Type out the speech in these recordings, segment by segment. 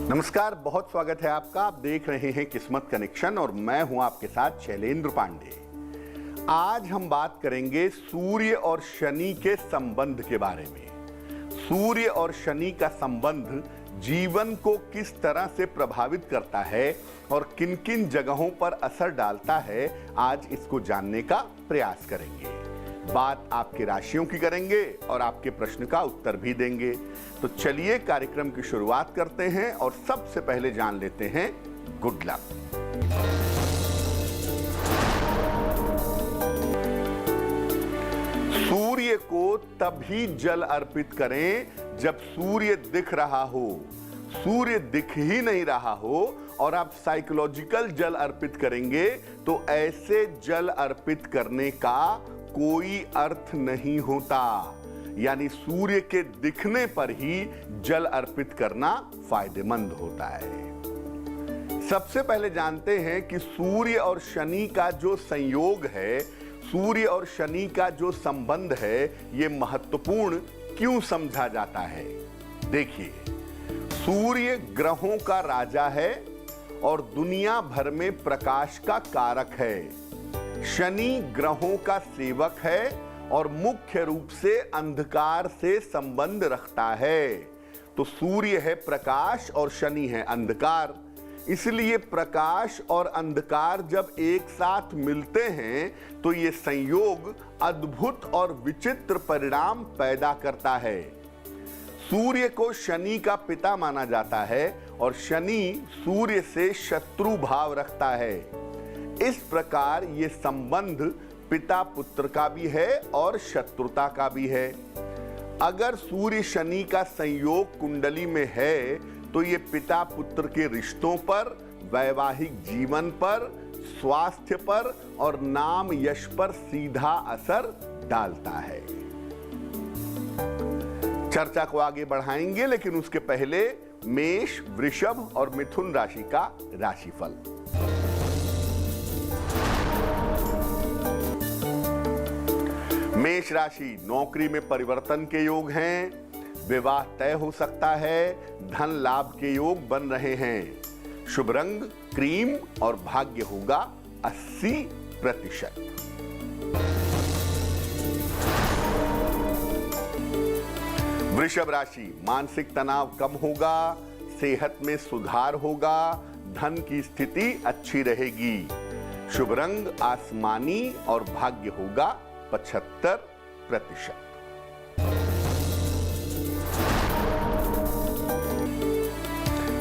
नमस्कार, बहुत स्वागत है आपका। आप देख रहे हैं किस्मत कनेक्शन और मैं हूं आपके साथ शैलेंद्र पांडे। आज हम बात करेंगे सूर्य और शनि के संबंध के बारे में। सूर्य और शनि का संबंध जीवन को किस तरह से प्रभावित करता है और किन किन जगहों पर असर डालता है, आज इसको जानने का प्रयास करेंगे। बात आपके राशियों की करेंगे और आपके प्रश्न का उत्तर भी देंगे। तो चलिए कार्यक्रम की शुरुआत करते हैं और सबसे पहले जान लेते हैं गुड लक। सूर्य को तभी जल अर्पित करें जब सूर्य दिख रहा हो। सूर्य दिख ही नहीं रहा हो और आप साइकोलॉजिकल जल अर्पित करेंगे तो ऐसे जल अर्पित करने का कोई अर्थ नहीं होता। यानी सूर्य के दिखने पर ही जल अर्पित करना फायदेमंद होता है। सबसे पहले जानते हैं कि सूर्य और शनि का जो संयोग है, सूर्य और शनि का जो संबंध है, यह महत्वपूर्ण क्यों समझा जाता है। देखिए, सूर्य ग्रहों का राजा है और दुनिया भर में प्रकाश का कारक है। शनि ग्रहों का सेवक है और मुख्य रूप से अंधकार से संबंध रखता है। तो सूर्य है प्रकाश और शनि है अंधकार। इसलिए प्रकाश और अंधकार जब एक साथ मिलते हैं तो ये संयोग अद्भुत और विचित्र परिणाम पैदा करता है। सूर्य को शनि का पिता माना जाता है और शनि सूर्य से शत्रु भाव रखता है। इस प्रकार ये संबंध पिता पुत्र का भी है और शत्रुता का भी है। अगर सूर्य शनि का संयोग कुंडली में है तो ये पिता पुत्र के रिश्तों पर, वैवाहिक जीवन पर, स्वास्थ्य पर और नाम यश पर सीधा असर डालता है। चर्चा को आगे बढ़ाएंगे, लेकिन उसके पहले मेष, वृषभ और मिथुन राशि का राशिफल। मेष राशि, नौकरी में परिवर्तन के योग हैं, विवाह तय हो सकता है, धन लाभ के योग बन रहे हैं। शुभ रंग क्रीम और भाग्य होगा 80%। वृषभ राशि, मानसिक तनाव कम होगा, सेहत में सुधार होगा, धन की स्थिति अच्छी रहेगी। शुभ रंग आसमानी और भाग्य होगा 75%।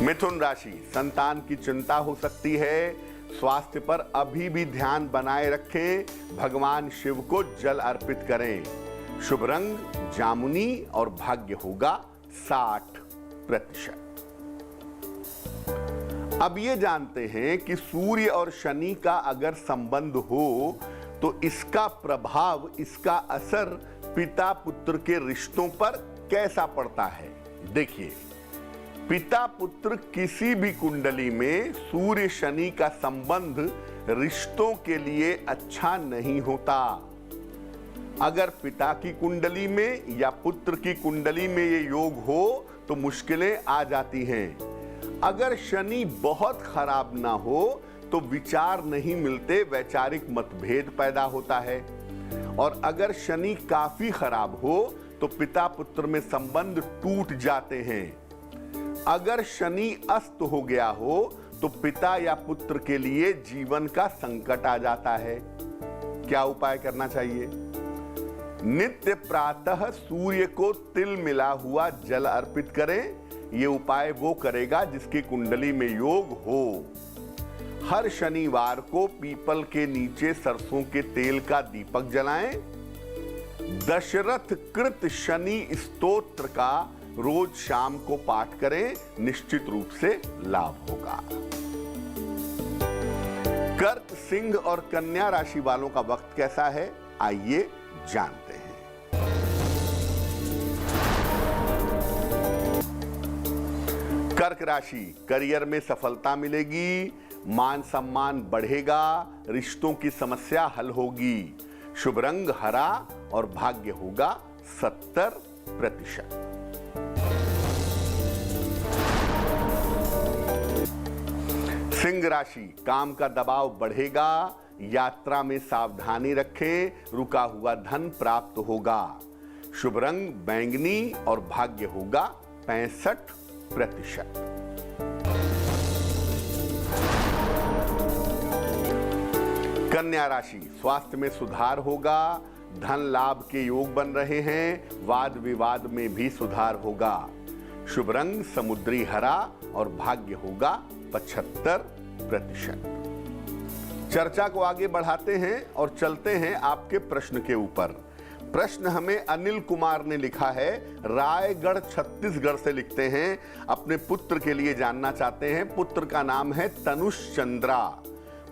मिथुन राशि, संतान की चिंता हो सकती है, स्वास्थ्य पर अभी भी ध्यान बनाए रखें, भगवान शिव को जल अर्पित करें। शुभ रंग जामुनी और भाग्य होगा 60%। अब ये जानते हैं कि सूर्य और शनि का अगर संबंध हो तो इसका प्रभाव, इसका असर पिता पुत्र के रिश्तों पर कैसा पड़ता है। देखिए, पिता पुत्र किसी भी कुंडली में सूर्य शनि का संबंध रिश्तों के लिए अच्छा नहीं होता। अगर पिता की कुंडली में या पुत्र की कुंडली में ये योग हो तो मुश्किलें आ जाती हैं। अगर शनि बहुत खराब ना हो तो विचार नहीं मिलते, वैचारिक मतभेद पैदा होता है। और अगर शनि काफी खराब हो तो पिता पुत्र में संबंध टूट जाते हैं। अगर शनि अस्त हो गया हो तो पिता या पुत्र के लिए जीवन का संकट आ जाता है। क्या उपाय करना चाहिए? नित्य प्रातः सूर्य को तिल मिला हुआ जल अर्पित करें। ये उपाय वो करेगा जिसकी कुंडली में योग हो। हर शनिवार को पीपल के नीचे सरसों के तेल का दीपक जलाएं। दशरथ कृत शनि स्तोत्र का रोज शाम को पाठ करें, निश्चित रूप से लाभ होगा। कर्क, सिंह और कन्या राशि वालों का वक्त कैसा है, आइए जानते हैं। कर्क राशि, करियर में सफलता मिलेगी, मान सम्मान बढ़ेगा, रिश्तों की समस्या हल होगी। शुभ रंग हरा और भाग्य होगा 70%। सिंह राशि, काम का दबाव बढ़ेगा, यात्रा में सावधानी रखें, रुका हुआ धन प्राप्त होगा। शुभ रंग बैंगनी और भाग्य होगा 65%। कन्या राशि, स्वास्थ्य में सुधार होगा, धन लाभ के योग बन रहे हैं, वाद विवाद में भी सुधार होगा। शुभ रंग समुद्री हरा और भाग्य होगा 75%। चर्चा को आगे बढ़ाते हैं और चलते हैं आपके प्रश्न के ऊपर। प्रश्न हमें अनिल कुमार ने लिखा है, रायगढ़ छत्तीसगढ़ से लिखते हैं, अपने पुत्र के लिए जानना चाहते हैं। पुत्र का नाम है तनुष चंद्रा।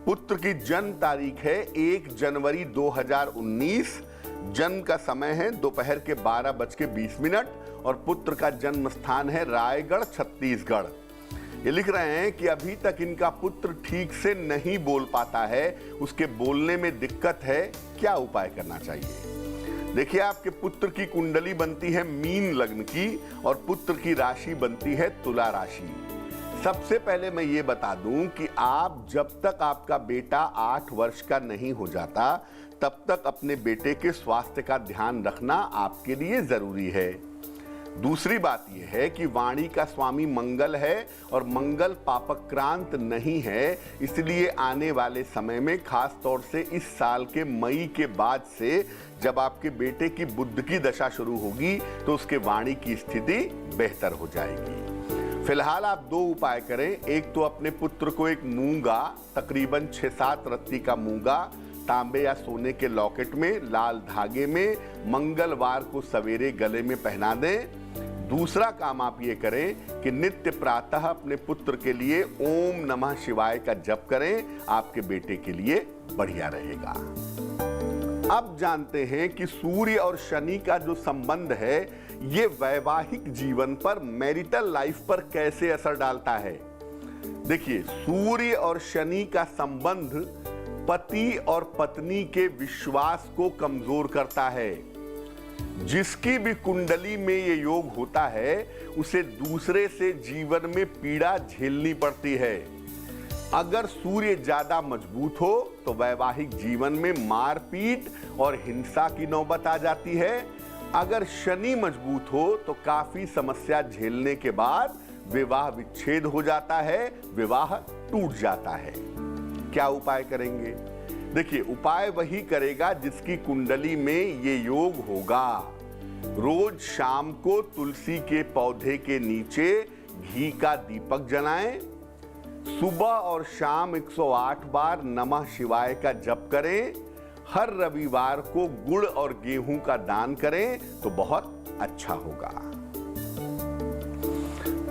पुत्र की जन्म तारीख है 1 जनवरी 2019। जन्म का समय है दोपहर के 12:20 और पुत्र का जन्म स्थान है रायगढ़ छत्तीसगढ़। ये लिख रहे हैं कि अभी तक इनका पुत्र ठीक से नहीं बोल पाता है, उसके बोलने में दिक्कत है, क्या उपाय करना चाहिए? देखिए, आपके पुत्र की कुंडली बनती है मीन लग्न की और पुत्र की राशि बनती है तुला राशि। सबसे पहले मैं ये बता दूं कि आप जब तक आपका बेटा 8 वर्ष का नहीं हो जाता तब तक अपने बेटे के स्वास्थ्य का ध्यान रखना आपके लिए जरूरी है। दूसरी बात यह है कि वाणी का स्वामी मंगल है और मंगल पापक्रांत नहीं है, इसलिए आने वाले समय में खास तौर से इस साल के मई के बाद से जब आपके बेटे की बुध की दशा शुरू होगी तो उसके वाणी की स्थिति बेहतर हो जाएगी। फिलहाल आप 2 उपाय करें। एक तो अपने पुत्र को एक मूंगा, तकरीबन 6-7 रत्ती का मूंगा तांबे या सोने के लॉकेट में लाल धागे में मंगलवार को सवेरे गले में पहना दें। दूसरा काम आप ये करें कि नित्य प्रातः अपने पुत्र के लिए ओम नमः शिवाय का जप करें, आपके बेटे के लिए बढ़िया रहेगा। अब जानते हैं कि सूर्य और शनि का जो संबंध है ये वैवाहिक जीवन पर, मैरिटल लाइफ पर कैसे असर डालता है। देखिए, सूर्य और शनि का संबंध पति और पत्नी के विश्वास को कमजोर करता है। जिसकी भी कुंडली में ये योग होता है उसे दूसरे से जीवन में पीड़ा झेलनी पड़ती है। अगर सूर्य ज्यादा मजबूत हो तो वैवाहिक जीवन में मारपीट और हिंसा की नौबत आ जाती है। अगर शनि मजबूत हो तो काफी समस्या झेलने के बाद विवाह विच्छेद हो जाता है, विवाह टूट जाता है। क्या उपाय करेंगे? देखिए, उपाय वही करेगा जिसकी कुंडली में ये योग होगा। रोज शाम को तुलसी के पौधे के नीचे घी का दीपक जलाएं। सुबह और शाम 108 बार नमः शिवाय का जप करें। हर रविवार को गुड़ और गेहूं का दान करें तो बहुत अच्छा होगा।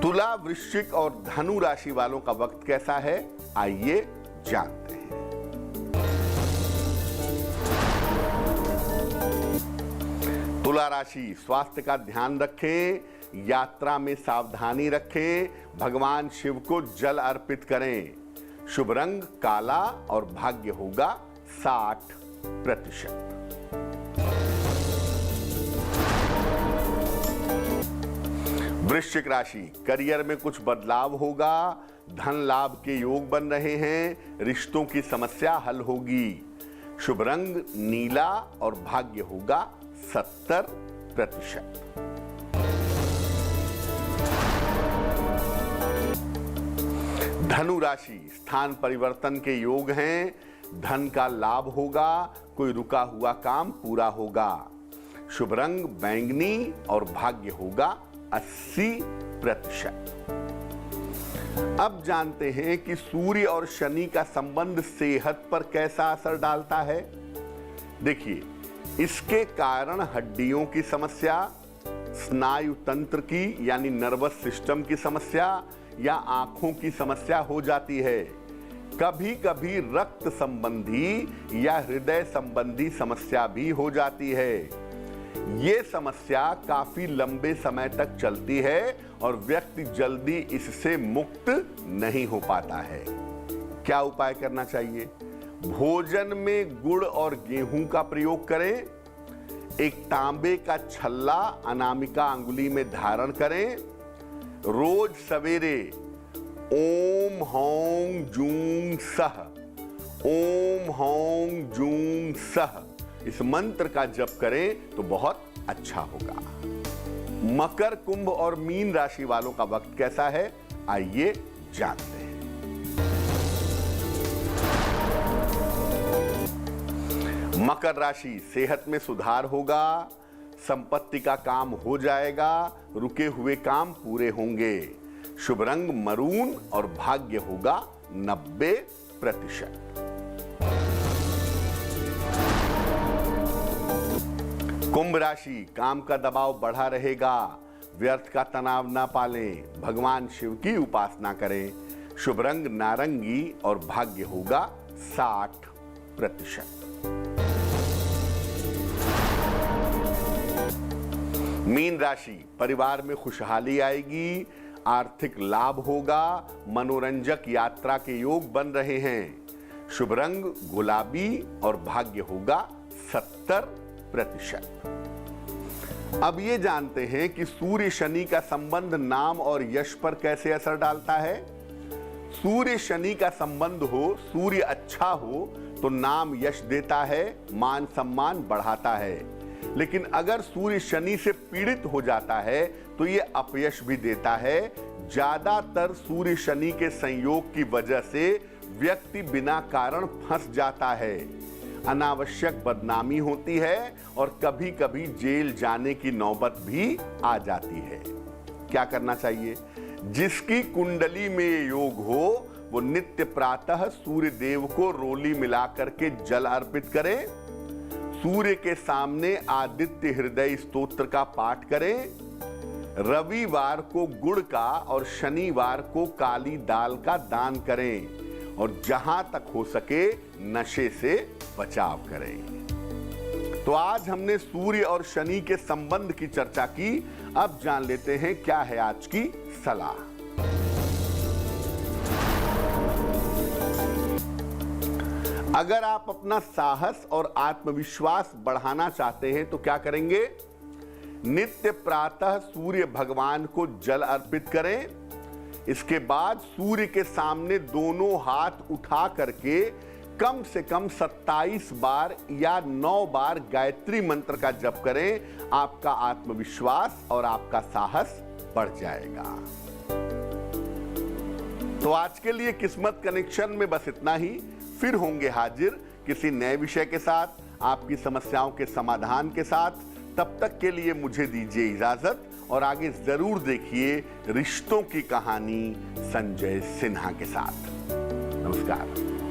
तुला, वृश्चिक और धनु राशि वालों का वक्त कैसा है, आइए जानते हैं। तुला राशि, स्वास्थ्य का ध्यान रखें, यात्रा में सावधानी रखें, भगवान शिव को जल अर्पित करें। शुभ रंग काला और भाग्य होगा 60%। वृश्चिक राशि, करियर में कुछ बदलाव होगा, धन लाभ के योग बन रहे हैं, रिश्तों की समस्या हल होगी। शुभ रंग नीला और भाग्य होगा 70%। धनु राशि, स्थान परिवर्तन के योग हैं, धन का लाभ होगा, कोई रुका हुआ काम पूरा होगा। शुभ रंग बैंगनी और भाग्य होगा 80%। अब जानते हैं कि सूर्य और शनि का संबंध सेहत पर कैसा असर डालता है। देखिए, इसके कारण हड्डियों की समस्या, स्नायु तंत्र की यानी नर्वस सिस्टम की समस्या या आंखों की समस्या हो जाती है। कभी कभी रक्त संबंधी या हृदय संबंधी समस्या भी हो जाती है। ये समस्या काफी लंबे समय तक चलती है और व्यक्ति जल्दी इससे मुक्त नहीं हो पाता है। क्या उपाय करना चाहिए? भोजन में गुड़ और गेहूं का प्रयोग करें। एक तांबे का छल्ला अनामिका अंगुली में धारण करें। रोज सवेरे ओम हौं जूं सह, ओम हौं जूं सह, इस मंत्र का जप करें तो बहुत अच्छा होगा। मकर, कुंभ और मीन राशि वालों का वक्त कैसा है, आइए जानते हैं। मकर राशि, सेहत में सुधार होगा, संपत्ति का काम हो जाएगा, रुके हुए काम पूरे होंगे। शुभ रंग मरून और भाग्य होगा 90%। कुंभ राशि, काम का दबाव बढ़ा रहेगा, व्यर्थ का तनाव ना पालें, भगवान शिव की उपासना करें। शुभ रंग नारंगी और भाग्य होगा 60%। मीन राशि, परिवार में खुशहाली आएगी, आर्थिक लाभ होगा, मनोरंजक यात्रा के योग बन रहे हैं। शुभ रंग गुलाबी और भाग्य होगा 70%। अब ये जानते हैं कि सूर्य शनि का संबंध नाम और यश पर कैसे असर डालता है। सूर्य शनि का संबंध हो, सूर्य अच्छा हो तो नाम यश देता है, मान सम्मान बढ़ाता है। लेकिन अगर सूर्य शनि से पीड़ित हो जाता है तो ये अपयश भी देता है। ज्यादातर सूर्य शनि के संयोग की वजह से व्यक्ति बिना कारण फंस जाता है, अनावश्यक बदनामी होती है और कभी कभी जेल जाने की नौबत भी आ जाती है। क्या करना चाहिए? जिसकी कुंडली में ये योग हो वो नित्य प्रातः सूर्य देव को रोली मिला करके जल अर्पित करे, सूर्य के सामने आदित्य हृदय स्तोत्र का पाठ करें, रविवार को गुड़ का और शनिवार को काली दाल का दान करें और जहां तक हो सके नशे से बचाव करें। तो आज हमने सूर्य और शनि के संबंध की चर्चा की। अब जान लेते हैं क्या है आज की सलाह। अगर आप अपना साहस और आत्मविश्वास बढ़ाना चाहते हैं तो क्या करेंगे? नित्य प्रातः सूर्य भगवान को जल अर्पित करें। इसके बाद सूर्य के सामने दोनों हाथ उठा करके कम से कम 27 बार या 9 बार गायत्री मंत्र का जप करें। आपका आत्मविश्वास और आपका साहस बढ़ जाएगा। तो आज के लिए किस्मत कनेक्शन में बस इतना ही। फिर होंगे हाजिर किसी नए विषय के साथ, आपकी समस्याओं के समाधान के साथ। तब तक के लिए मुझे दीजिए इजाजत और आगे जरूर देखिए रिश्तों की कहानी संजय सिन्हा के साथ। नमस्कार।